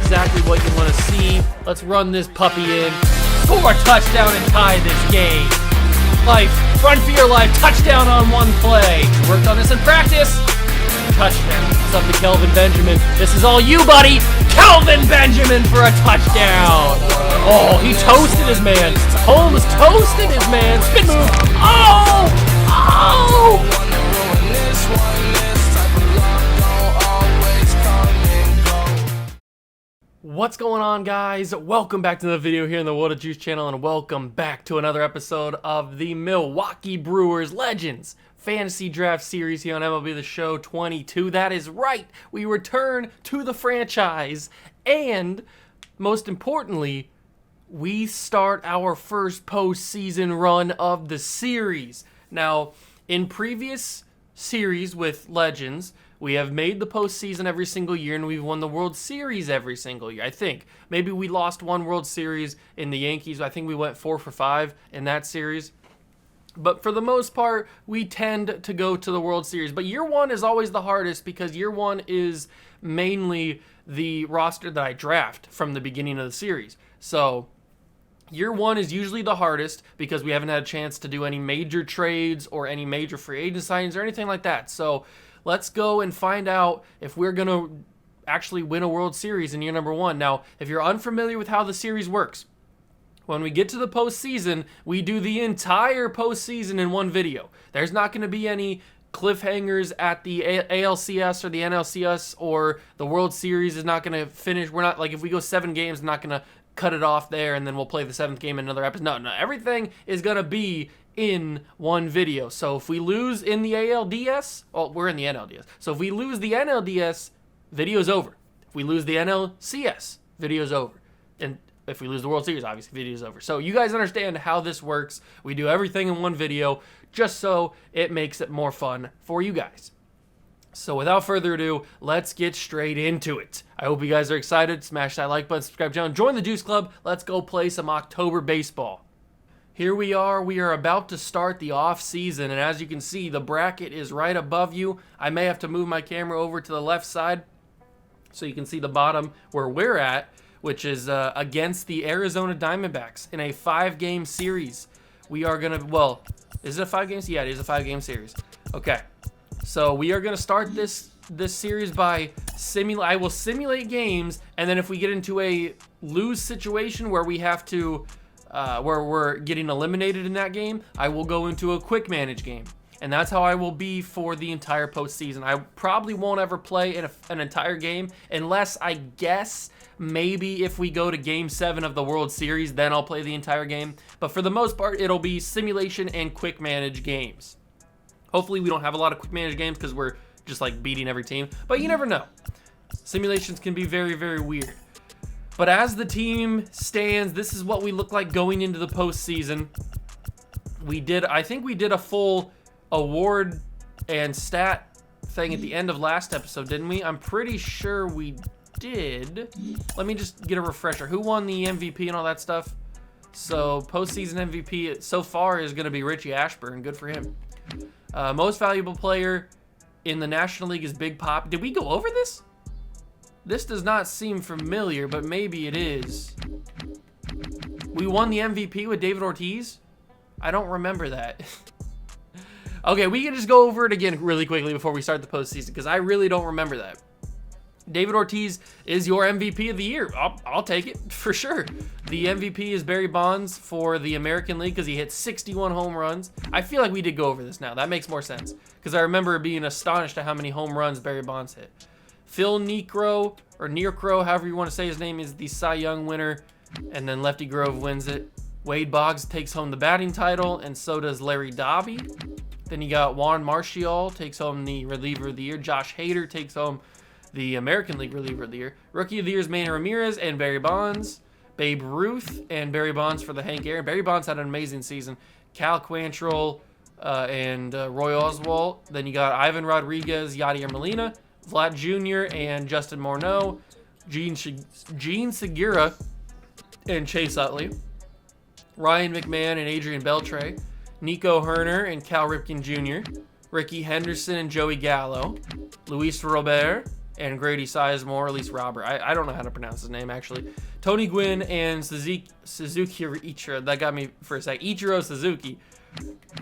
exactly what you want to see. Let's run this puppy in. Score a touchdown and tie this game. Life, run for your life, touchdown on one play. Worked on this in practice. Touchdown. It's up to Kelvin Benjamin. This is all you, buddy. Kelvin Benjamin for a touchdown. Oh, he toasted his man. Holmes toasted his man. Spin move. Oh! Oh! What's going on, guys? Welcome back to the video here in the World of Juice channel, and welcome back to another episode of the Milwaukee Brewers Legends Fantasy Draft Series here on MLB The Show 22. That is right, we return to the franchise, and most importantly, we start our first postseason run of the series. Now, in previous series with Legends, we have made the postseason every single year, and we've won the World Series every single year. I think maybe we lost one World Series in the Yankees. I think we went 4 for 5 in that series. But for the most part, we tend to go to the World Series. But year one is always the hardest because year one is mainly the roster that I draft from the beginning of the series. So year one is usually the hardest because we haven't had a chance to do any major trades or any major free agent signings or anything like that. So let's go and find out if we're going to actually win a World Series in year number one. Now, if you're unfamiliar with how the series works, when we get to the postseason, we do the entire postseason in one video. There's not going to be any cliffhangers at the ALCS or the NLCS, or the World Series is not going to finish. We're not, like, if we go 7 games, I'm not going to cut it off there and then we'll play the 7th game in another episode. No, everything is going to be in one video. So if we lose in the ALDS, well, we're in the NLDS. So if we lose the NLDS, video's over. If we lose the NLCS, video's over. And if we lose the World Series, obviously, video's over. So you guys understand how this works. We do everything in one video just so it makes it more fun for you guys. So without further ado, let's get straight into it. I hope you guys are excited. Smash that like button, subscribe channel, join the Juice Club. Let's go play some October baseball. Here we are about to start the off season, and as you can see, the bracket is right above you. I may have to move my camera over to the left side so you can see the bottom where we're at, which is against the Arizona Diamondbacks in a 5-game series. We are gonna, well, is it a 5-game? Yeah, it is a 5-game series. Okay, so we are gonna start this series by I will simulate games, and then if we get into a lose situation where we have to where we're getting eliminated in that game, I will go into a quick manage game. And that's how I will be for the entire postseason. I probably won't ever play an entire game unless, I guess, maybe if we go to Game 7 of the World Series, then I'll play the entire game. But for the most part, it'll be simulation and quick manage games. Hopefully we don't have a lot of quick manage games because we're just like beating every team. But you never know. Simulations can be very, very weird. But as the team stands, this is what we look like going into the postseason. I think we did a full award and stat thing at the end of last episode, didn't we? I'm pretty sure we did. Let me just get a refresher. Who won the MVP and all that stuff? So postseason MVP so far is going to be Richie Ashburn. Good for him. Most valuable player in the National League is Big Pop. Did we go over this? This does not seem familiar, but maybe it is. We won the MVP with David Ortiz? I don't remember that. Okay, we can just go over it again really quickly before we start the postseason, because I really don't remember that. David Ortiz is your MVP of the year. I'll take it, for sure. The MVP is Barry Bonds for the American League because he hit 61 home runs. I feel like we did go over this now. That makes more sense, because I remember being astonished at how many home runs Barry Bonds hit. Phil Niekro, or Niekro, however you want to say his name, is the Cy Young winner, and then Lefty Grove wins it. Wade Boggs takes home the batting title, and so does Larry Doby. Then you got Juan Martial takes home the reliever of the year. Josh Hader takes home the American League reliever of the year. Rookie of the year is Manny Ramirez and Barry Bonds. Babe Ruth and Barry Bonds for the Hank Aaron. Barry Bonds had an amazing season. Cal Quantrill and Roy Oswalt. Then you got Ivan Rodriguez, Yadier Molina, Vlad Jr. and Justin Morneau, Gene Segura and Chase Utley, Ryan McMahon and Adrian Beltre, Nico Herner and Cal Ripken Jr., Ricky Henderson and Joey Gallo, Luis Robert, and Grady Sizemore, or at least Robert. I don't know how to pronounce his name, actually. Tony Gwynn and Suzuki Ichiro. That got me for a sec. Ichiro Suzuki.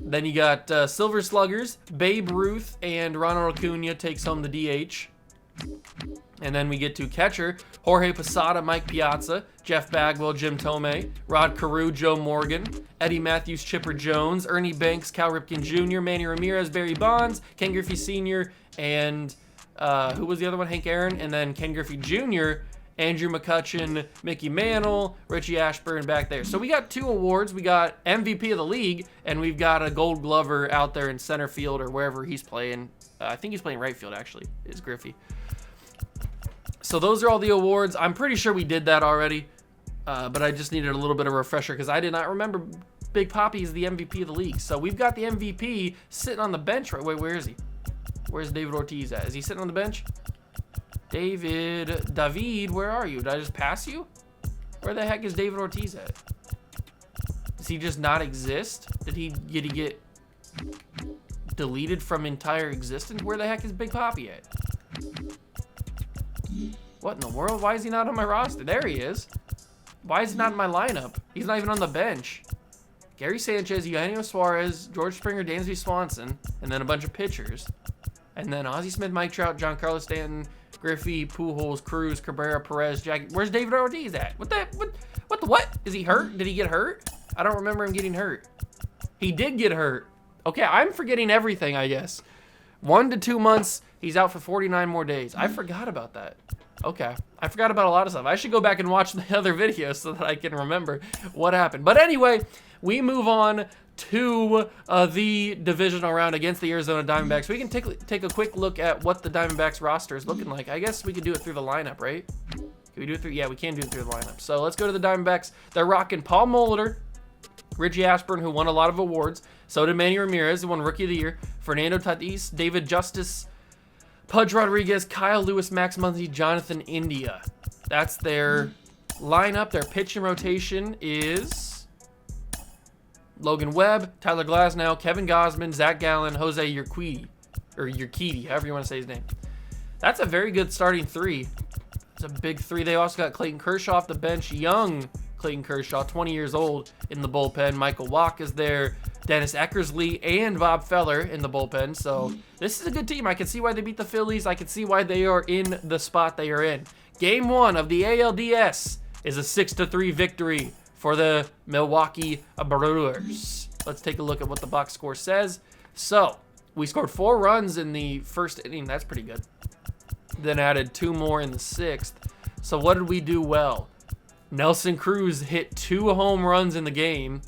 Then you got Silver Sluggers. Babe Ruth and Ronald Acuna takes home the DH. And then we get to catcher. Jorge Posada, Mike Piazza, Jeff Bagwell, Jim Tomei, Rod Carew, Joe Morgan, Eddie Matthews, Chipper Jones, Ernie Banks, Cal Ripken Jr., Manny Ramirez, Barry Bonds, Ken Griffey Sr., and who was the other one? Hank Aaron, and then Ken Griffey Jr., Andrew McCutchen, Mickey Mantle, Richie Ashburn back there. So we got 2 awards. We got MVP of the league, and we've got a Gold Glover out there in center field or wherever he's playing. I think he's playing right field, actually, is Griffey. So those are all the awards. I'm pretty sure we did that already, but I just needed a little bit of a refresher because I did not remember Big Papi is the MVP of the league. So we've got the MVP sitting on the bench. Right? Wait, where is he? Where's David Ortiz at? Is he sitting on the bench? David, where are you? Did I just pass you? Where the heck is David Ortiz at? Does he just not exist? Did he get deleted from entire existence? Where the heck is Big Papi at? What in the world? Why is he not on my roster? There he is. Why is he not in my lineup? He's not even on the bench. Gary Sanchez, Eugenio Suarez, George Springer, Dansby Swanson, and then a bunch of pitchers. And then Ozzie Smith, Mike Trout, Giancarlo Stanton, Griffey, Pujols, Cruz, Cabrera, Perez, Jackie. Where's David Ortiz at? What? Is he hurt? Did he get hurt? I don't remember him getting hurt. He did get hurt. Okay, I'm forgetting everything, I guess. 1 to 2 months, he's out for 49 more days. I forgot about that. Okay, I forgot about a lot of stuff. I should go back and watch the other videos so that I can remember what happened. But anyway, we move on to the divisional round against the Arizona Diamondbacks. We can take a quick look at what the Diamondbacks roster is looking like. I guess we could do it through the lineup, right? Can we do it through? Yeah, we can do it through the lineup. So let's go to the Diamondbacks. They're rocking Paul Molitor, Richie Ashburn, who won a lot of awards. So did Manny Ramirez, who won Rookie of the Year. Fernando Tatis, David Justice, Pudge Rodriguez, Kyle Lewis, Max Muncy, Jonathan India. That's their lineup. Their pitching rotation is Logan Webb, Tyler Glasnow, Kevin Gausman, Zach Gallen, Jose Urquidy, however you want to say his name. That's a very good starting 3. It's a big 3. They also got Clayton Kershaw off the bench, young Clayton Kershaw, 20 years old, in the bullpen. Michael Wacha is there, Dennis Eckersley, and Bob Feller in the bullpen. So this is a good team. I can see why they beat the Phillies. I can see why they are in the spot they are in. Game 1 of the ALDS is a 6-3 victory for the Milwaukee Brewers. Let's take a look at what the box score says. So we scored 4 runs in the first inning. That's pretty good. Then added 2 more in the 6th. So what did we do well? Nelson Cruz hit 2 home runs in the game.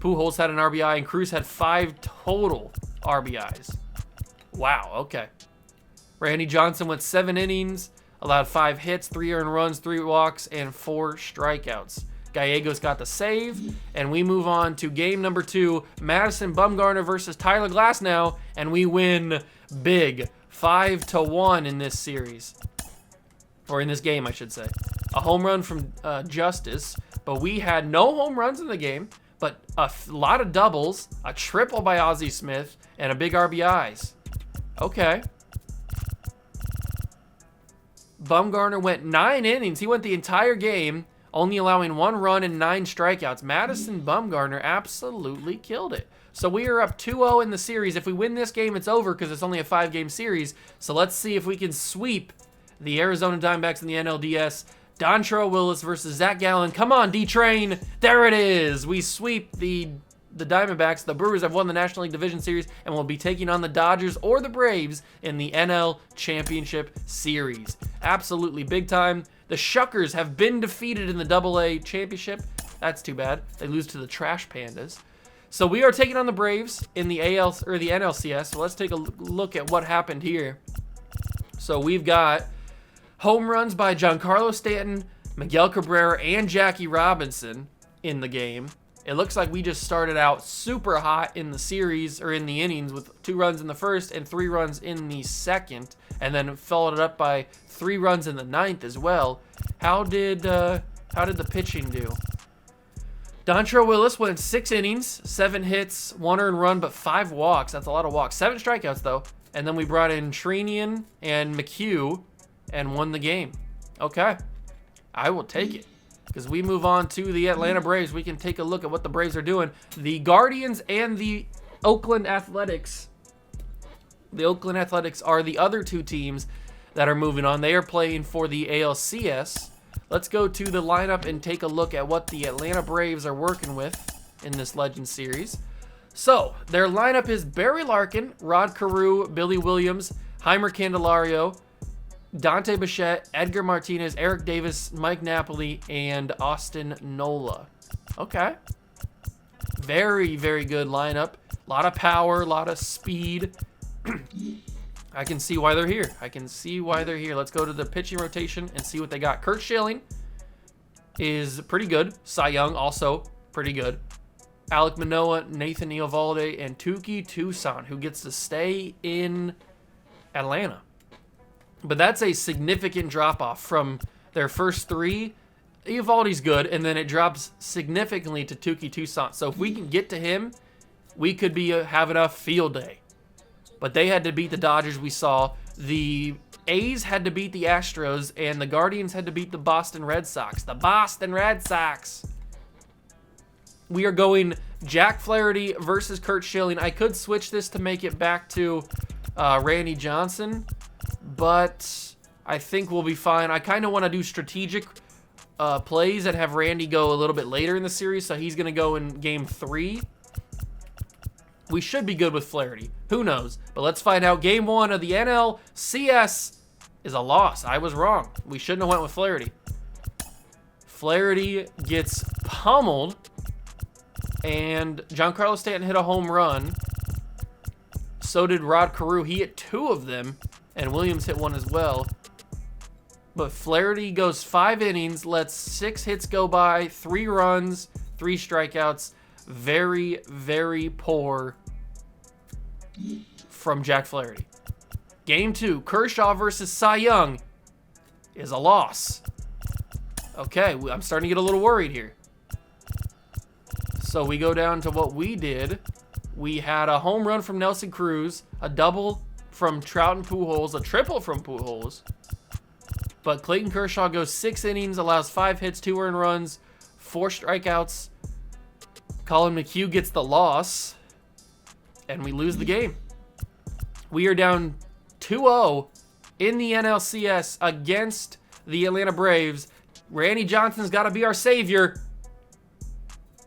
Pujols had an RBI, and Cruz had 5 total RBIs. Wow, okay. Randy Johnson went 7 innings, allowed 5 hits, 3 earned runs, 3 walks, and 4 strikeouts. Gallegos got the save, and we move on to game number 2, Madison Bumgarner versus Tyler Glasnow, and we win big, 5-1 in this series. Or in this game, I should say. A home run from Justice, but we had no home runs in the game, but a lot of doubles, a triple by Ozzie Smith, and a big RBIs. Okay. Bumgarner went 9 innings. He went the entire game, only allowing 1 run and 9 strikeouts. Madison Bumgarner absolutely killed it. So we are up 2-0 in the series. If we win this game, it's over because it's only a 5-game series. So let's see if we can sweep the Arizona Diamondbacks in the NLDS. Dontrelle Willis versus Zach Gallen. Come on, D-Train. There it is. We sweep the Diamondbacks. The Brewers have won the National League Division Series and will be taking on the Dodgers or the Braves in the NL Championship Series. Absolutely big time. The Shuckers have been defeated in the AA Championship. That's too bad. They lose to the Trash Pandas. So we are taking on the Braves in the the NLCS. So let's take a look at what happened here. So we've got home runs by Giancarlo Stanton, Miguel Cabrera, and Jackie Robinson in the game. It looks like we just started out super hot in the series, or in the innings, with 2 runs in the first and 3 runs in the second, and then followed it up by 3 runs in the 9th as well. How did the pitching do? Dontrelle Willis went 6 innings, 7 hits, 1 earned run, but 5 walks. That's a lot of walks. 7 strikeouts, though. And then we brought in Trinian and McHugh, and won the game. Okay, I will take it. Because we move on to the Atlanta Braves, we can take a look at what the Braves are doing. The Guardians and the Oakland Athletics. The Oakland Athletics are the other two teams that are moving on. They are playing for the ALCS. Let's go to the lineup and take a look at what the Atlanta Braves are working with in this Legends series. So, their lineup is Barry Larkin, Rod Carew, Billy Williams, Heimer Candelario, Dante Bichette, Edgar Martinez, Eric Davis, Mike Napoli, and Austin Nola. Okay. Very, very good lineup. A lot of power, a lot of speed. I can see why they're here. Let's go to the pitching rotation and see what they got. Kurt Schilling is pretty good. Cy Young also pretty good. Alek Manoah, Nathan Eovaldi, and Touki Toussaint, who gets to stay in Atlanta. But that's a significant drop-off from their first three. Eovaldi's good, and then it drops significantly to Touki Toussaint. So if we can get to him, we could be having a field day. But they had to beat the Dodgers, we saw. The A's had to beat the Astros, and the Guardians had to beat the Boston Red Sox. The Boston Red Sox. We are going Jack Flaherty versus Kurt Schilling. I could switch this to make it back to Randy Johnson, but I think we'll be fine. I kind of want to do strategic plays and have Randy go a little bit later in the series, so he's going to go in game 3. We should be good with Flaherty. Who knows? But let's find out. Game 1 of the NLCS is a loss. I was wrong. We shouldn't have went with Flaherty. Flaherty gets pummeled, and Giancarlo Stanton hit a home run. So did Rod Carew. He hit 2 of them, and Williams hit 1 as well. But Flaherty goes 5 innings, lets 6 hits go by, 3 runs, 3 strikeouts. Very, very poor from Jack Flaherty. Game 2, Kershaw versus Cy Young is a loss. Okay, I'm starting to get a little worried here. So we go down to what we did. We had a home run from Nelson Cruz, a double from Trout and Pujols, a triple from Pujols. But Clayton Kershaw goes 6 innings, allows 5 hits, 2 earned runs, 4 strikeouts. Colin McHugh gets the loss, and we lose the game. We are down 2-0 in the NLCS against the Atlanta Braves. Randy Johnson's got to be our savior,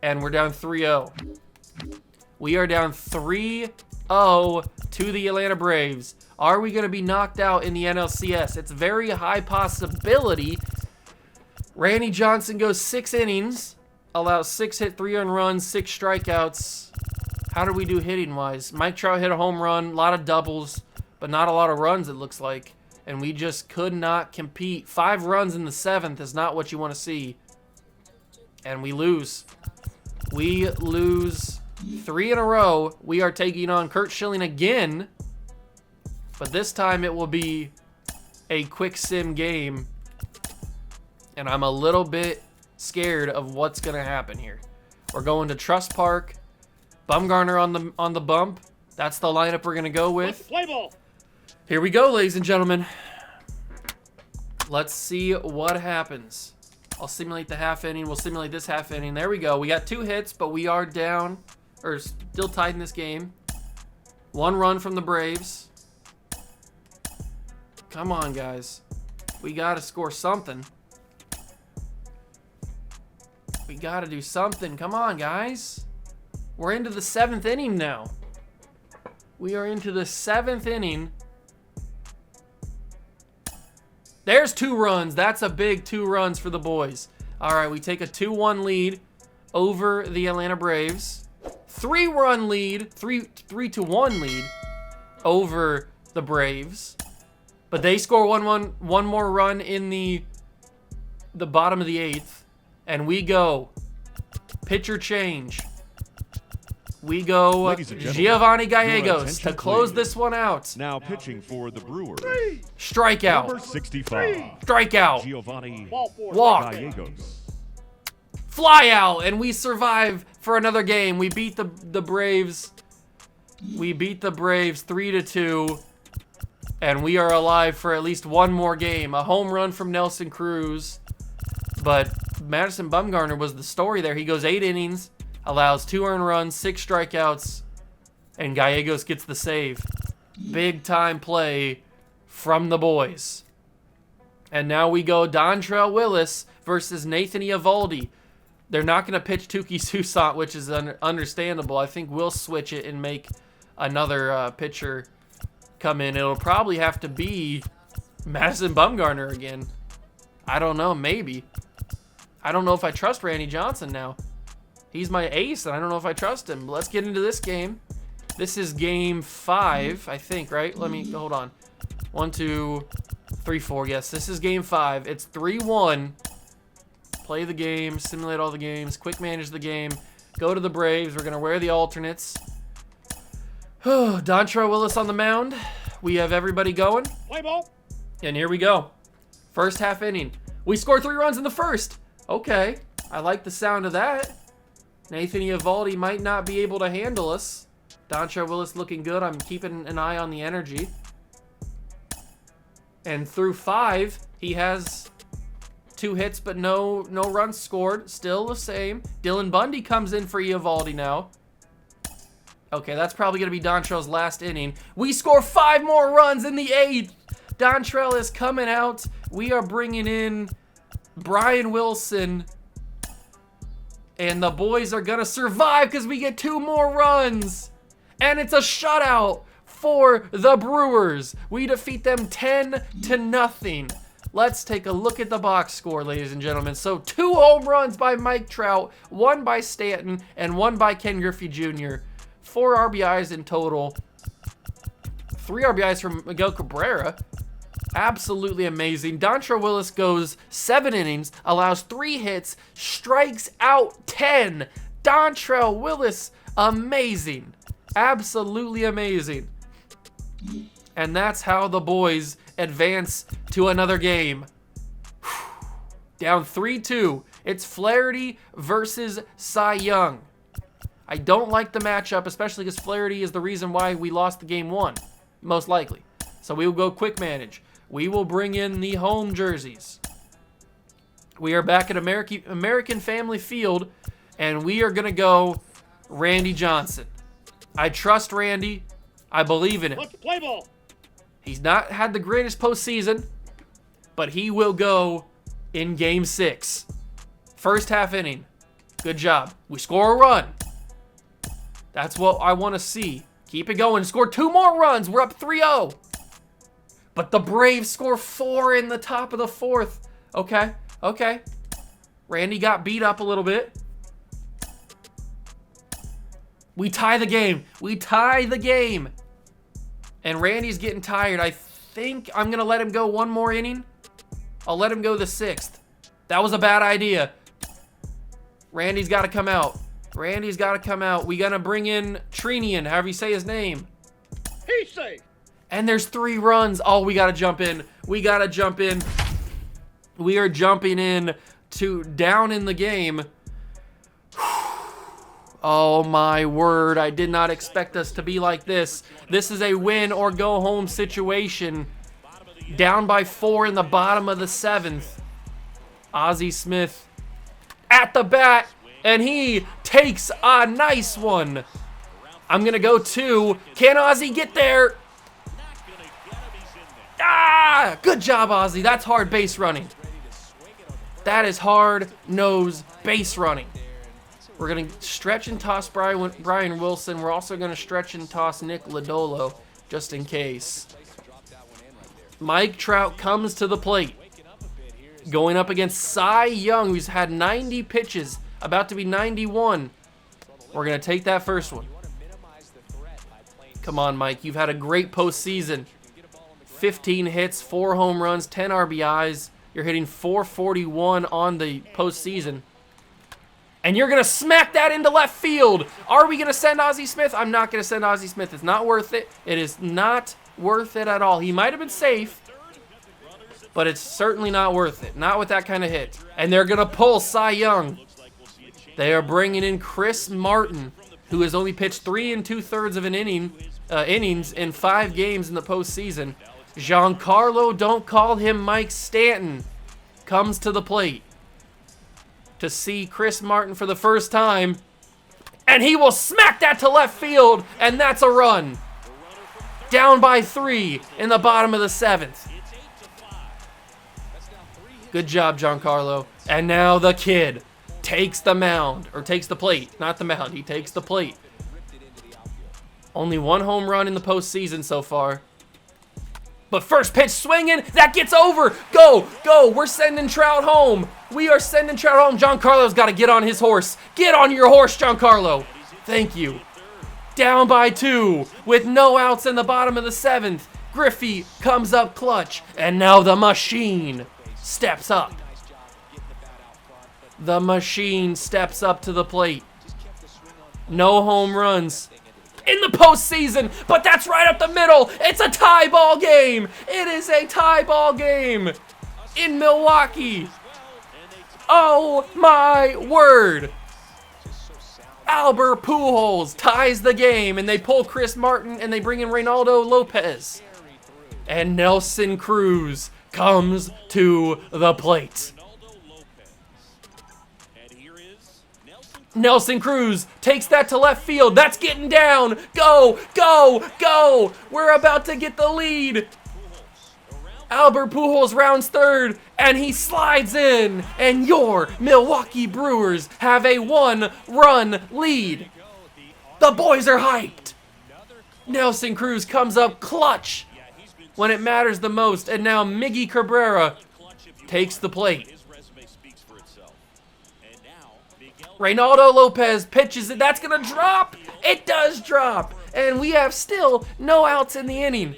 and we're down 3-0. We are down 3-0 to the Atlanta Braves. Are we going to be knocked out in the NLCS? It's a very high possibility. Randy Johnson goes 6 innings, allows 6 hit, 3 earned runs, 6 strikeouts. How do we do hitting-wise? Mike Trout hit a home run, a lot of doubles, but not a lot of runs, it looks like. And we just could not compete. 5 runs in the 7th is not what you want to see. And we lose. We lose 3 in a row. We are taking on Kurt Schilling again. But this time it will be a quick sim game. And I'm a little bit scared of what's going to happen here. We're going to Trust Park. Bumgarner on the bump. That's the lineup we're going to go with. Play ball. Here we go, ladies and gentlemen. Let's see what happens. I'll simulate the half inning. We'll simulate this half inning. There we go. We got 2 hits, but we are down, or still tied in this game. 1 run from the Braves. Come on, guys. We got to score something. We got to do something. Come on, guys. We're into the 7th inning now. We are into the 7th inning. There's 2 runs. That's a big 2 runs for the boys. All right, we take a 2-1 lead over the Atlanta Braves. 3-run lead, 3-1 lead over the Braves. But they score one more run in the bottom of the 8th. And we go pitcher change. We go Giovanni Gallegos to close this one out. Now pitching for the Brewers. Strikeout. Number 65. Strikeout. Giovanni Walk. Gallegos. Fly out, and we survive for another game. We beat the Braves. We beat the Braves 3-2. And we are alive for at least one more game. A home run from Nelson Cruz. But Madison Bumgarner was the story there. He goes 8 innings, allows 2 earned runs, 6 strikeouts, and Gallegos gets the save. Big time play from the boys. And now we go Dontrelle Willis versus Nathan Eovaldi. They're not going to pitch Touki Toussaint, which is understandable. I think we'll switch it and make another pitcher come in. It'll probably have to be Madison Bumgarner again. I don't know, maybe. I don't know if I trust Randy Johnson now. He's my ace, and I don't know if I trust him. But let's get into this game. This is game 5, I think, right? Let me, hold on. 1, 2, 3, 4. Yes, this is game 5. It's 3-1. Play the game, simulate all the games, quick manage the game, go to the Braves. We're going to wear the alternates. Dontrelle Willis on the mound. We have everybody going. Play ball. And here we go. First half inning. We scored 3 runs in the first. Okay. I like the sound of that. Nathan Eovaldi might not be able to handle us. Dontrelle Willis looking good. I'm keeping an eye on the energy. And through 5, he has 2 hits, but no runs scored. Still the same. Dylan Bundy comes in for Eovaldi now. Okay, that's probably going to be Dontrelle's last inning. We score 5 more runs in the 8th. Dontrelle is coming out. We are bringing in Brian Wilson. And the boys are going to survive because we get 2 more runs. And it's a shutout for the Brewers. We defeat them 10-0. Let's take a look at the box score, ladies and gentlemen. So 2 home runs by Mike Trout, 1 by Stanton, and 1 by Ken Griffey Jr. 4 RBIs in total. 3 RBIs from Miguel Cabrera. Absolutely amazing. Dontrelle Willis goes 7 innings, allows 3 hits, strikes out 10. Dontrelle Willis, amazing. Absolutely amazing. And that's how the boys advance to another game. Down 3-2. It's Flaherty versus Cy Young. I don't like the matchup, especially because Flaherty is the reason why we lost the game 1, most likely. So we will go quick manage. We will bring in the home jerseys. We are back at American Family Field, and we are going to go Randy Johnson. I trust Randy. I believe in him. Let's play ball. He's not had the greatest postseason, but he will go in game 6. First half inning. Good job. We score a run. That's what I want to see. Keep it going. Score 2 more runs. We're up 3-0. But the Braves score 4 in the top of the 4th. Okay. Okay. Randy got beat up a little bit. We tie the game. We tie the game. And Randy's getting tired. I think I'm going to let him go 1 more inning. I'll let him go the 6th. That was a bad idea. Randy's got to come out. Randy's got to come out. We got to bring in Trinian, however you say his name. He's safe. And there's 3 runs. Oh, we got to jump in. We got to jump in. We are jumping in to down in the game. Oh my word, I did not expect us to be like this. This is a win or go home situation. Down by 4 in the bottom of the 7th. Ozzie Smith at the bat, and he takes a nice one. I'm going to go 2. Can Ozzie get there? Ah, good job, Ozzie. That's hard base running. That is hard nose base running. We're going to stretch and toss Brian Wilson. We're also going to stretch and toss Nick Lodolo, just in case. Mike Trout comes to the plate. Going up against Cy Young, who's had 90 pitches, about to be 91. We're going to take that first one. Come on, Mike. You've had a great postseason. 15 hits, 4 home runs, 10 RBIs. You're hitting .441 on the postseason. And you're going to smack that into left field. Are we going to send Ozzie Smith? I'm not going to send Ozzie Smith. It's not worth it. It is not worth it at all. He might have been safe, but it's certainly not worth it. Not with that kind of hit. And they're going to pull Cy Young. They are bringing in Chris Martin, who has only pitched 3 2/3 of an innings in 5 games in the postseason. Giancarlo, don't call him Mike Stanton, comes to the plate to see Chris Martin for the first time. And he will smack that to left field, and that's a run. Down by 3 in the bottom of the 7th. Good job, Giancarlo. And now the kid takes the mound, or takes the plate, not the mound. He takes the plate. Only 1 home run in the postseason so far. But first pitch swinging, that gets over. Go, go, we're sending Trout home. We are sending Trout home. Giancarlo's got to get on his horse. Get on your horse, Giancarlo. Thank you. Down by 2 with no outs in the bottom of the 7th. Griffey comes up clutch, and now the machine steps up. The machine steps up to the plate. No home runs in the postseason, but that's right up the middle. It's a tie ball game. It is a tie ball game in Milwaukee. Oh my word. Albert Pujols ties the game, and they pull Chris Martin, and they bring in Reynaldo Lopez. And Nelson Cruz comes to the plate. Nelson Cruz takes that to left field. That's getting down. Go, go, go. We're about to get the lead. Albert Pujols rounds third, and he slides in. And your Milwaukee Brewers have a 1-run lead. The boys are hyped. Nelson Cruz comes up clutch when it matters the most. And now Miggy Cabrera takes the plate. Reynaldo Lopez pitches it. That's going to drop. It does drop. And we have still no outs in the inning.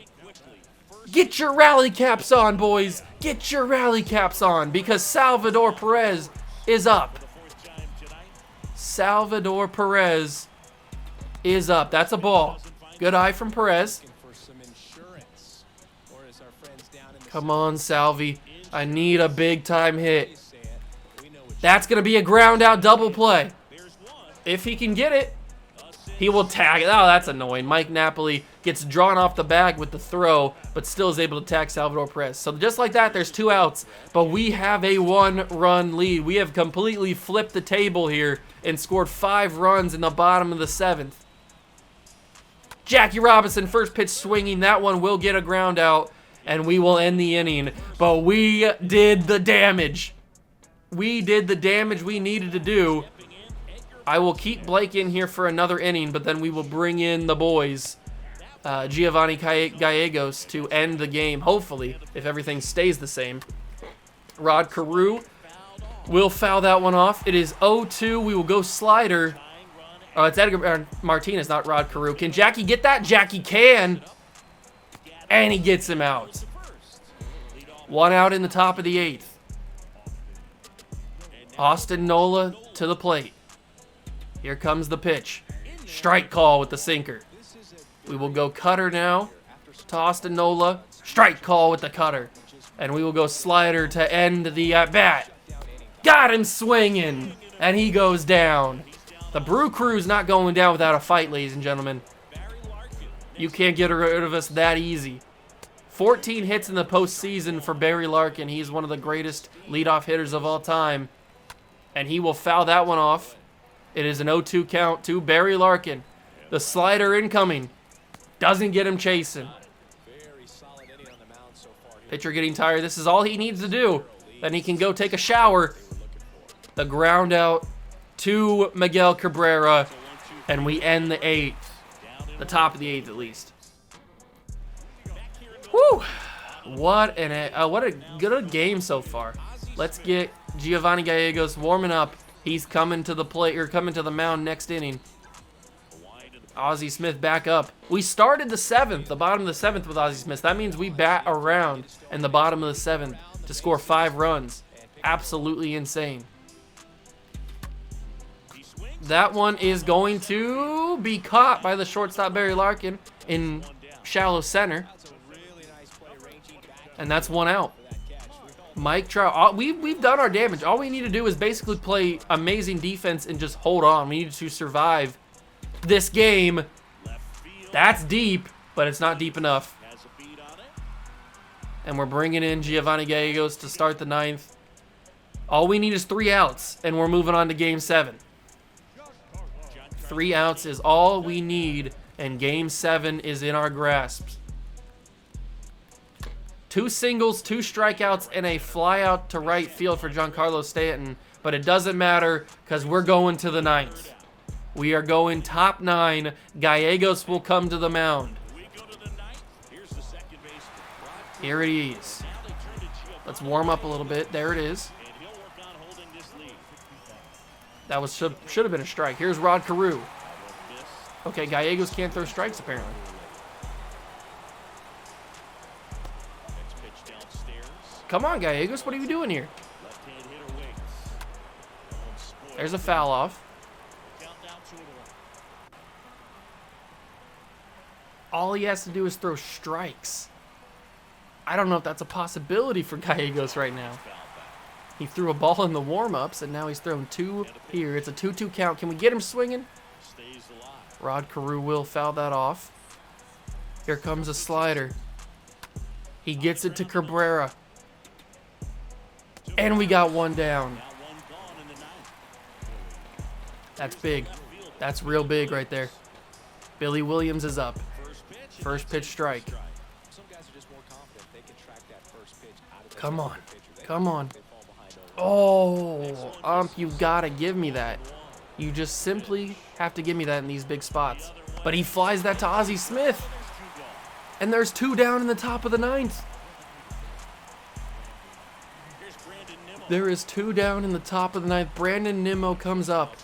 Get your rally caps on, boys. Get your rally caps on, because Salvador Perez is up. Salvador Perez is up. That's a ball. Good eye from Perez. Come on, Salvi. I need a big-time hit. That's going to be a ground-out double play. If he can get it, he will tag it. Oh, that's annoying. Mike Napoli gets drawn off the bag with the throw, but still is able to tag Salvador Perez. So just like that, there's 2 outs, but we have a 1-run lead. We have completely flipped the table here and scored 5 runs in the bottom of the 7th. Jackie Robinson, first pitch swinging. That one will get a ground out, and we will end the inning. But we did the damage. We did the damage we needed to do. I will keep Blake in here for another inning, but then we will bring in the boys, Giovanni Gallegos, to end the game, hopefully, if everything stays the same. Rod Carew will foul that one off. It is 0-2. We will go slider. Oh, it's Edgar Martinez, not Rod Carew. Can Jackie get that? Jackie can. And he gets him out. 1 out in the top of the 8th. Austin Nola to the plate. Here comes the pitch. Strike call with the sinker. We will go cutter now to Austin Nola. Strike call with the cutter. And we will go slider to end the at-bat. Got him swinging. And he goes down. The Brew Crew's not going down without a fight, ladies and gentlemen. You can't get rid of us that easy. 14 hits in the postseason for Barry Larkin. He's one of the greatest leadoff hitters of all time. And he will foul that one off. It is an 0-2 count to Barry Larkin. The slider incoming. Doesn't get him chasing. Pitcher getting tired. This is all he needs to do. Then he can go take a shower. The ground out to Miguel Cabrera. And we end the 8th. The top of the 8th, at least. Whew. What a good game so far. Let's get Giovanni Gallegos warming up. He's coming to the plate, or coming to the mound next inning. Ozzie Smith back up. We started the 7th, the bottom of the 7th with Ozzie Smith. That means we bat around in the bottom of the 7th to score 5 runs. Absolutely insane. That one is going to be caught by the shortstop Barry Larkin in shallow center. And that's 1 out. Mike Trout, we've done our damage. All we need to do is basically play amazing defense and just hold on. We need to survive this game. That's deep, but it's not deep enough. And we're bringing in Giovanni Gallegos to start the 9th. All we need is 3 outs, and we're moving on to Game 7. 3 outs is all we need, and Game 7 is in our grasp. 2 singles, 2 strikeouts, and a fly out to right field for Giancarlo Stanton. But it doesn't matter because we're going to the 9th. We are going top 9. Gallegos will come to the mound. Here it is. Let's warm up a little bit. There it is. That was should have been a strike. Here's Rod Carew. Okay, Gallegos can't throw strikes apparently. Come on, Gallegos. What are you doing here? There's a foul off. All he has to do is throw strikes. I don't know if that's a possibility for Gallegos right now. He threw a ball in the warm-ups, and now he's thrown 2 here. It's a 2-2 count. Can we get him swinging? Rod Carew will foul that off. Here comes a slider. He gets it to Cabrera. And we got 1 down. That's big. That's real big right there. Billy Williams is up. First pitch strike. Come on. Come on. Oh, you gotta give me that. You just simply have to give me that in these big spots. But he flies that to Ozzie Smith. And there's 2 down in the top of the 9th. There is 2 down in the top of the 9th. Brandon Nimmo comes up.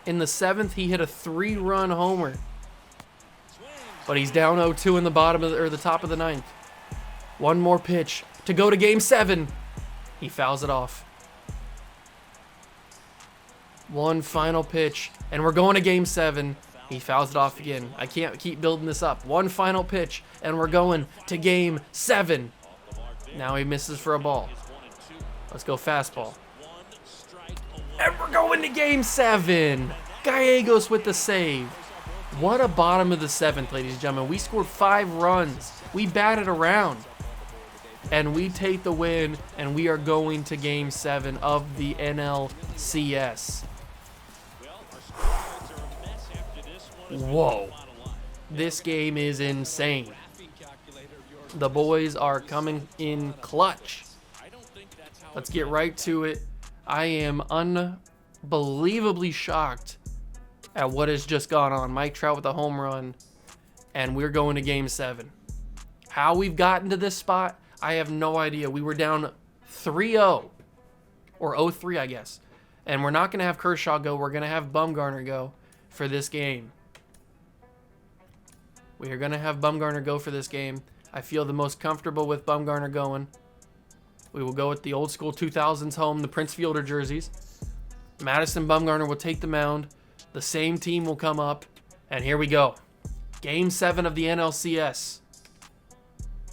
In the 7th, he hit a 3-run homer. But he's down 0-2 in the bottom of the top of the 9th. 1 more pitch to go to Game 7. He fouls it off. 1 final pitch, and we're going to Game 7. He fouls it off again. I can't keep building this up. 1 final pitch, and we're going to Game 7. Now he misses for a ball. Let's go fastball. And we're going to Game 7. Gallegos with the save. What a bottom of the 7th, ladies and gentlemen. We scored 5 runs. We batted around. And we take the win, and we are going to Game 7 of the NLCS. Whoa. This game is insane. The boys are coming in clutch. Let's get right to it. I am unbelievably shocked at what has just gone on. Mike Trout with a home run, and we're going to Game 7. How we've gotten to this spot, I have no idea. We were down 3-0, or 0-3, I guess. And we're not going to have Kershaw go. We're going to have Bumgarner go for this game. We are going to have Bumgarner go for this game. I feel the most comfortable with Bumgarner going. We will go with the old school 2000s home, the Prince Fielder jerseys. Madison Bumgarner will take the mound. The same team will come up. And here we go. Game 7 of the NLCS.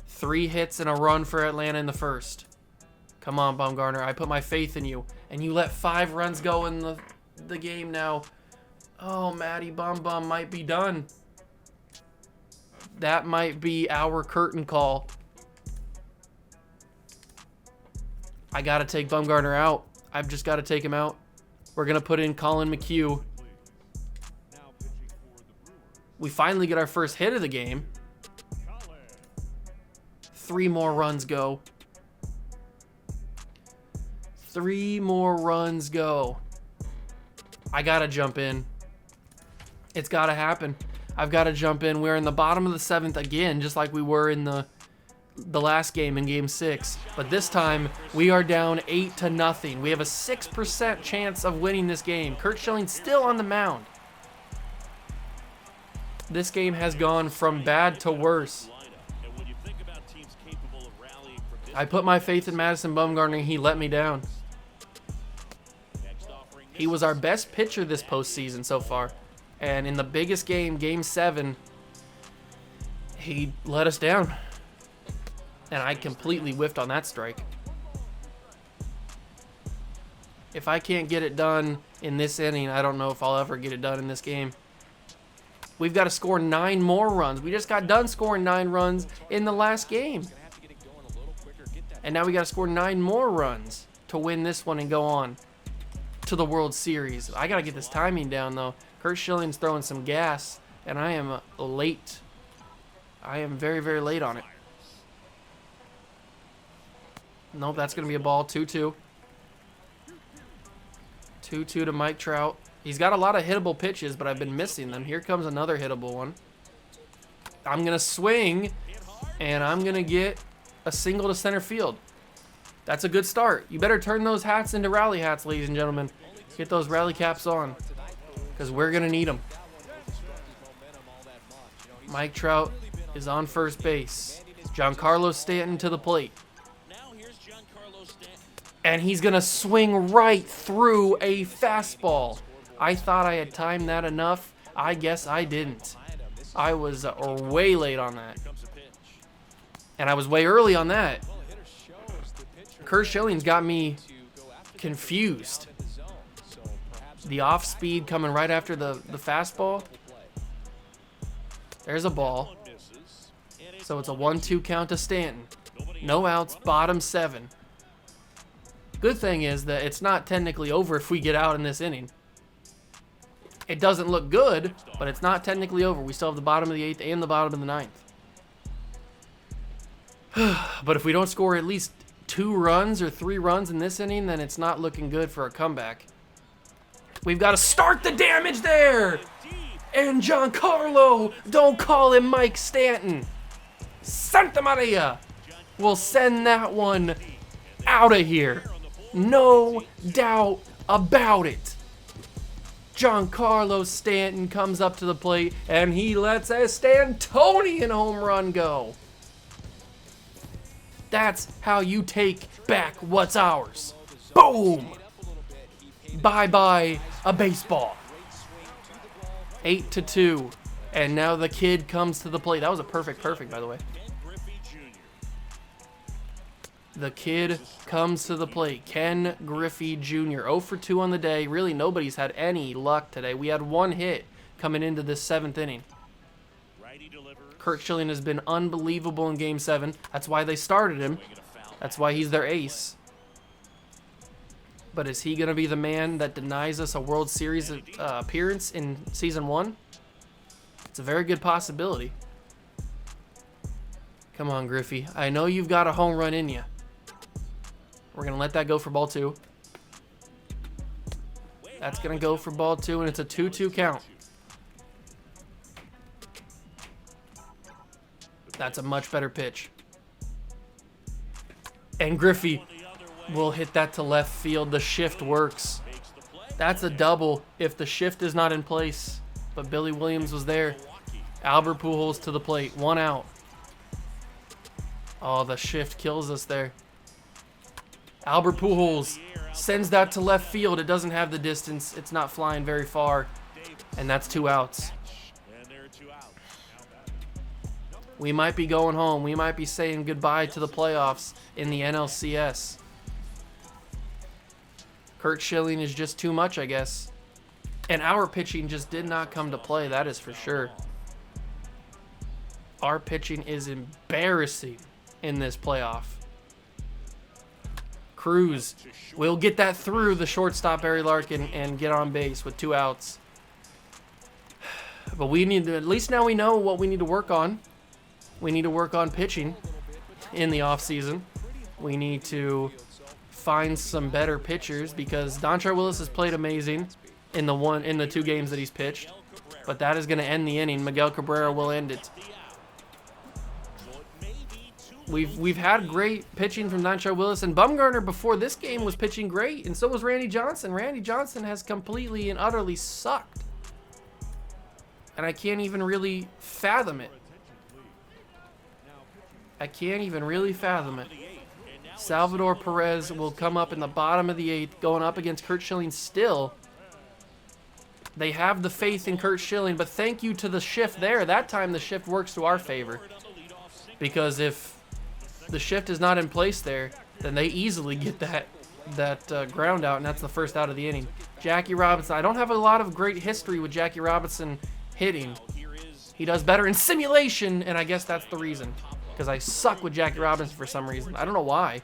3 hits and a run for Atlanta in the first. Come on, Bumgarner. I put my faith in you. And you let 5 runs go in the game now. Oh, Matty Bum might be done. That might be our curtain call. I got to take Bumgarner out. I've just got to take him out. We're going to put in Colin McHugh. We finally get our first hit of the game. 3 more runs go. 3 more runs go. I got to jump in. It's got to happen. I've got to jump in. We're in the bottom of the 7th again, just like we were in the last game in Game 6. But this time, we are down 8-0. We have a 6% chance of winning this game. Kurt Schilling's still on the mound. This game has gone from bad to worse. I put my faith in Madison Bumgarner, and he let me down. He was our best pitcher this postseason so far. And in the biggest game, Game 7, he let us down. And I completely whiffed on that strike. If I can't get it done in this inning, I don't know if I'll ever get it done in this game. We've got to score 9 more runs. We just got done scoring 9 runs in the last game. And now we got to score 9 more runs to win this one and go on to the World Series. I got to get this timing down, though. Curt Schilling's throwing some gas, and I am late. I am very, very late on it. Nope, that's going to be a ball. 2-2. 2-2 to Mike Trout. He's got a lot of hittable pitches, but I've been missing them. Here comes another hittable one. I'm going to swing, and I'm going to get a single to center field. That's a good start. You better turn those hats into rally hats, ladies and gentlemen. Get those rally caps on, because we're going to need them. Mike Trout is on first base. Giancarlo Stanton to the plate. And he's going to swing right through a fastball. I thought I had timed that enough. I guess I didn't. I was way late on that. And I was way early on that. Curt Schilling's got me confused. The off speed coming right after the fastball. There's a ball. So it's a 1-2 count to Stanton. No outs, bottom 7. Good thing is that it's not technically over if we get out in this inning. It doesn't look good, but it's not technically over. We still have the bottom of the 8th and the bottom of the 9th. But if we don't score at least 2 runs or 3 runs in this inning, then it's not looking good for a comeback. We've got to start the damage there. And Giancarlo, don't call him Mike Stanton. Santa Maria will send that one out of here. No doubt about it. Giancarlo Stanton comes up to the plate, and he lets a Stantonian home run go. That's how you take back what's ours. Boom! Bye-bye a baseball. 8-2. And now the kid comes to the plate. That was a perfect, by the way. The kid comes to the plate. Ken Griffey Jr. 0 for 2 on the day. Really, nobody's had any luck today. We had 1 hit coming into this 7th inning. Curt Schilling has been unbelievable in Game 7. That's why they started him. That's why he's their ace. But is he going to be the man that denies us a World Series appearance in Season 1? It's a very good possibility. Come on, Griffey. I know you've got a home run in you. We're going to let that go for ball 2. That's going to go for ball 2, and it's a 2-2 count. That's a much better pitch. And Griffey will hit that to left field. The shift works. That's a double if the shift is not in place. But Billy Williams was there. Albert Pujols to the plate. 1 out. Oh, the shift kills us there. Albert Pujols sends that to left field. It doesn't have the distance. It's not flying very far. And that's 2 outs. We might be going home. We might be saying goodbye to the playoffs in the NLCS. Curt Schilling is just too much, I guess. And our pitching just did not come to play. That is for sure. Our pitching is embarrassing in this playoff. Cruz will get that through the shortstop, Barry Larkin, and get on base with 2 outs. But we need to, at least now we know what we need to work on. We need to work on pitching in the offseason. We need to find some better pitchers because Dontrelle Willis has played amazing in the 2 games that he's pitched. But that is going to end the inning. Miguel Cabrera will end it. We've had great pitching from Dontrelle Willis, and Bumgarner before this game was pitching great, and so was Randy Johnson. Randy Johnson has completely and utterly sucked. And I can't even really fathom it. I can't even really fathom it. Salvador Perez will come up in the bottom of the 8th, going up against Curt Schilling still. They have the faith in Curt Schilling, but thank you to the shift there. That time the shift works to our favor. Because if the shift is not in place there, then they easily get that ground out, and that's the first out of the inning. Jackie Robinson. I don't have a lot of great history with Jackie Robinson hitting. He does better in simulation, and I guess that's the reason. Because I suck with Jackie Robinson for some reason. I don't know why.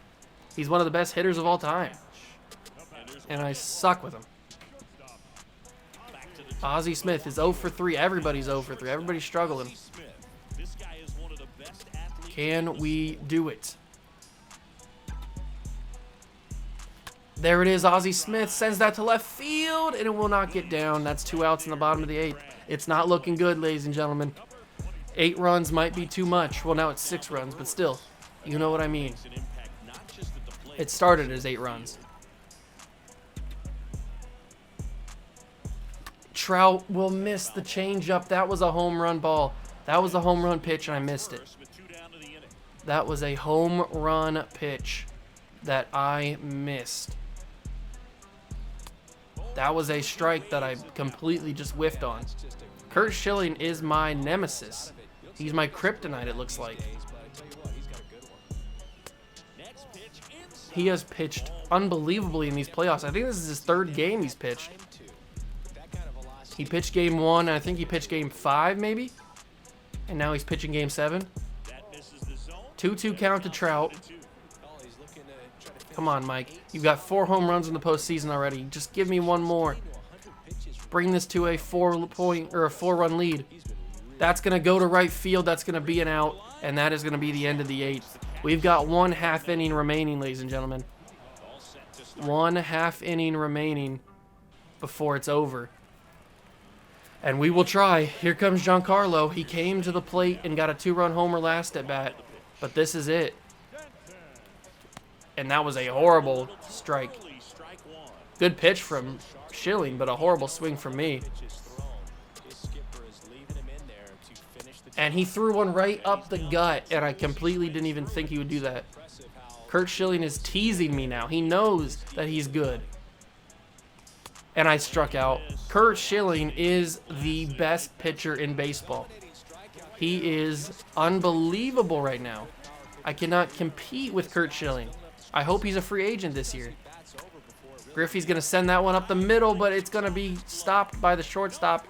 He's one of the best hitters of all time. And I suck with him. Ozzie Smith is 0 for 3. Everybody's 0 for 3. Everybody's struggling. Can we do it? There it is. Ozzie Smith sends that to left field, and it will not get down. That's 2 outs in the bottom of the 8th. It's not looking good, ladies and gentlemen. 8 runs might be too much. Well, now it's 6 runs, but still, you know what I mean. It started as 8 runs. Trout will miss the changeup. That was a home run ball. That was a home run pitch, and I missed it. That was a home run pitch that I missed. That was a strike that I completely just whiffed on. Curt Schilling is my nemesis. He's my kryptonite, it looks like. He has pitched unbelievably in these playoffs. I think this is his 3rd game he's pitched. He pitched game 1, and I think he pitched game 5, maybe? And now he's pitching game 7. 2-2 count to Trout. Come on, Mike. You've got 4 home runs in the postseason already. Just give me one more. Bring this to a 4-run lead. That's going to go to right field. That's going to be an out, and that is going to be the end of the 8th. We've got 1/2 inning remaining, ladies and gentlemen. 1/2 inning remaining before it's over. And we will try. Here comes Giancarlo. He came to the plate and got a 2-run homer last at bat, but this is it. And that was a horrible strike. Good pitch from Schilling, but a horrible swing from me. And he threw one right up the gut, and I completely didn't even think he would do that. Curt Schilling is teasing me now. He knows that he's good. And I struck out. Curt Schilling is the best pitcher in baseball. He is unbelievable right now. I cannot compete with Curt Schilling. I hope he's a free agent this year. Griffey's going to send that one up the middle, but it's going to be stopped by the shortstop,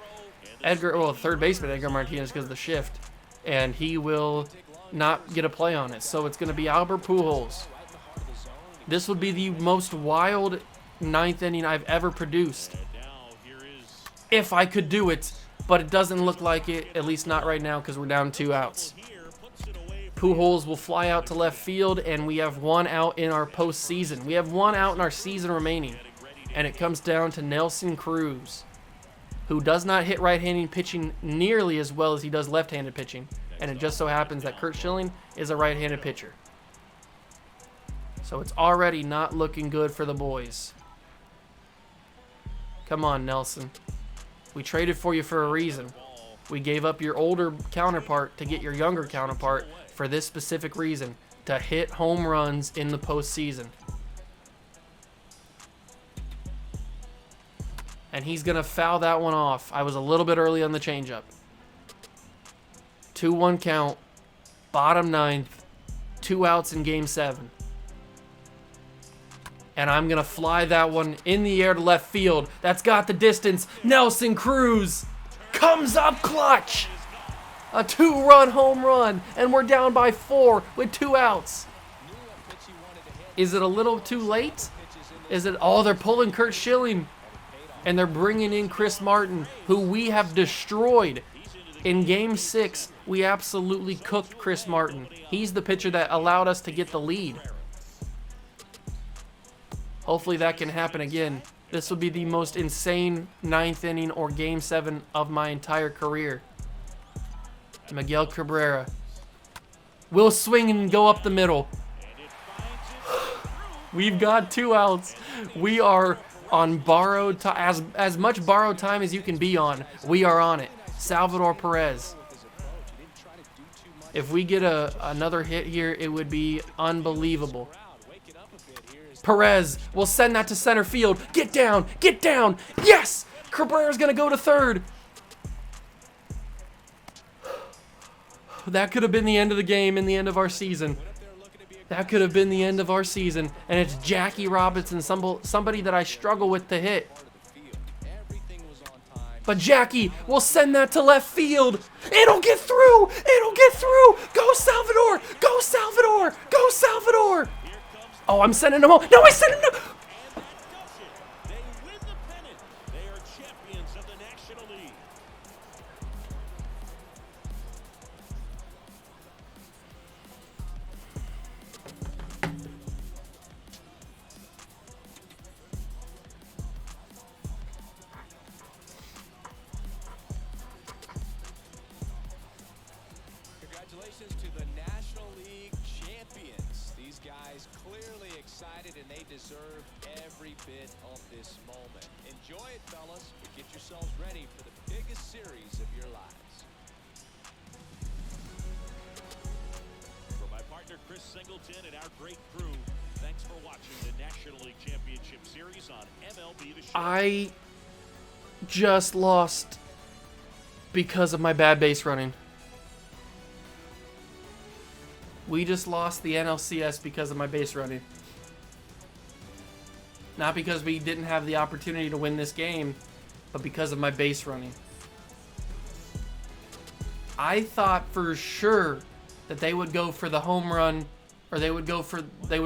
third baseman Edgar Martinez, because of the shift. And he will not get a play on it. So it's going to be Albert Pujols. This would be the most wild 9th inning I've ever produced. If I could do it, but it doesn't look like it, at least not right now, because we're down 2 outs. Pujols will fly out to left field, and we have 1 out in our postseason. We have 1 out in our season remaining, and it comes down to Nelson Cruz, who does not hit right-handed pitching nearly as well as he does left-handed pitching, and it just so happens that Curt Schilling is a right-handed pitcher. So it's already not looking good for the boys. Come on, Nelson. We traded for you for a reason. We gave up your older counterpart to get your younger counterpart for this specific reason, to hit home runs in the postseason. And he's going to foul that one off. I was a little bit early on the changeup. 2-1 count, bottom 9th, 2 outs in game 7. And I'm going to fly that one in the air to left field. That's got the distance. Nelson Cruz comes up clutch. A 2-run home run, and we're down by 4 with 2 outs. Is it a little too late? Is it? Oh, they're pulling Curt Schilling, and they're bringing in Chris Martin, who we have destroyed. In Game 6, we absolutely cooked Chris Martin. He's the pitcher that allowed us to get the lead. Hopefully that can happen again. This will be the most insane 9th inning or Game 7 of my entire career. Miguel Cabrera will swing and go up the middle. We've got 2 outs. We are on borrowed time, as much borrowed time as you can be on. We are on it. Salvador Perez. If we get another hit here, it would be unbelievable. Perez will send that to center field. Get down, get down. Yes! Cabrera's going to go to third. That could have been the end of the game and the end of our season. That could have been the end of our season. And it's Jackie Robinson, somebody that I struggle with to hit. But Jackie will send that to left field. It'll get through. It'll get through. Go Salvador. Go Salvador. Go Salvador. Oh, I'm sending him home. No, I sent him to... And that does it. They win the pennant. They are champions of the National League. Congratulations to the National League champions. These guys clearly excited, and they deserve every bit of this moment. Enjoy it, fellas, but get yourselves ready for the biggest series of your lives. For my partner Chris Singleton and our great crew, thanks for watching the National League Championship Series on MLB The Show. I just lost because of my bad base running. We just lost the NLCS because of my base running. Not because we didn't have the opportunity to win this game, but because of my base running. I thought for sure that they would go for the home run, or they would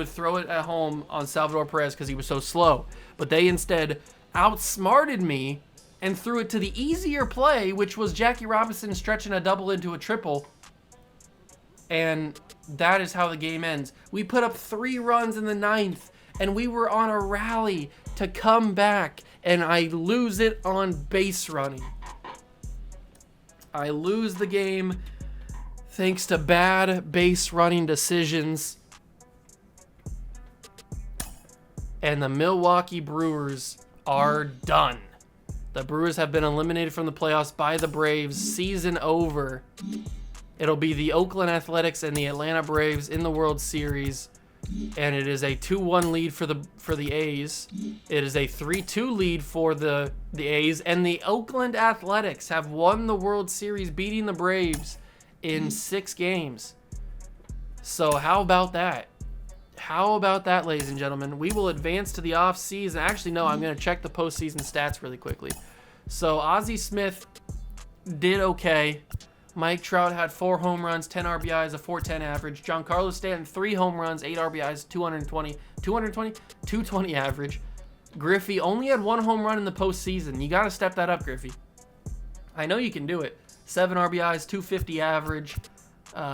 throw it at home on Salvador Perez because he was so slow. But they instead outsmarted me and threw it to the easier play, which was Jackie Robinson stretching a double into a triple. And that is how the game ends. We put up 3 runs in the 9th, and we were on a rally to come back, and I lose it on base running. I lose the game thanks to bad base running decisions. And the Milwaukee Brewers are done. The Brewers have been eliminated from the playoffs by the Braves. Season over. It'll be the Oakland Athletics and the Atlanta Braves in the World Series, and it is a 2-1 lead for the A's. It is a 3-2 lead for the A's, and the Oakland Athletics have won the World Series, beating the Braves in 6 games. So how about that? How about that, ladies and gentlemen? We will advance to the offseason. Actually, no, I'm going to check the postseason stats really quickly. So Ozzie Smith did okay. Mike Trout had 4 home runs, 10 RBIs, a .410 average. Giancarlo Stanton, 3 home runs, 8 RBIs, 220 average. Griffey only had 1 home run in the postseason. You got to step that up, Griffey. I know you can do it. 7 RBIs, 250 average.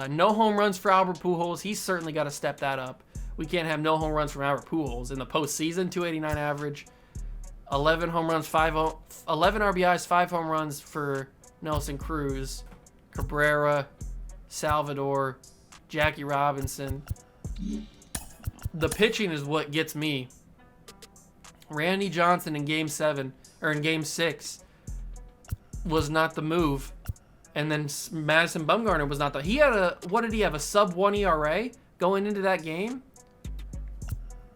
No home runs for Albert Pujols. He's certainly got to step that up. We can't have no home runs from Albert Pujols in the postseason. 289 average. 11 home runs, 11 RBIs, 5 home runs for Nelson Cruz. Cabrera, Salvador, Jackie Robinson. The pitching is what gets me. Randy Johnson in Game 7, or in Game 6, was not the move. And then Madison Bumgarner was not the... He had what did he have, a sub-1 ERA going into that game?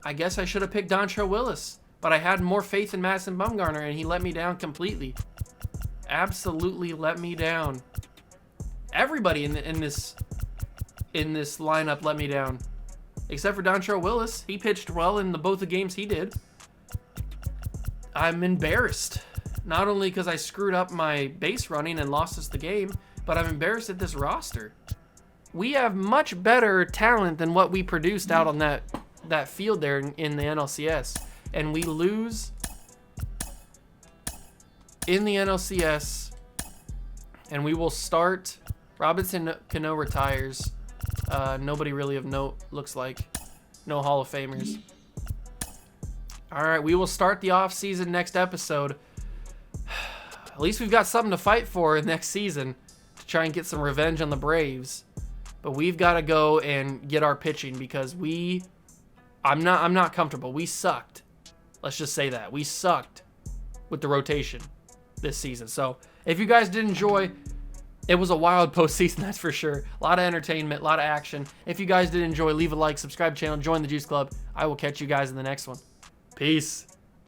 I guess I should have picked Dontrelle Willis. But I had more faith in Madison Bumgarner, and he let me down completely. Absolutely let me down. Everybody in this lineup let me down, except for Dontrelle Willis. He pitched well in both the games he did. I'm embarrassed, not only because I screwed up my base running and lost us the game, but I'm embarrassed at this roster. We have much better talent than what we produced out on that field there in the NLCS, and we lose in the NLCS, and we will start. Robinson Cano retires. Nobody really of note, looks like. No Hall of Famers. All right, we will start the offseason next episode. At least we've got something to fight for next season to try and get some revenge on the Braves. But we've got to go and get our pitching because I'm not comfortable. We sucked. Let's just say that. We sucked with the rotation this season. So if you guys did enjoy... It was a wild postseason, that's for sure. A lot of entertainment, a lot of action. If you guys did enjoy, leave a like, subscribe to the channel, join the Juice Club. I will catch you guys in the next one. Peace.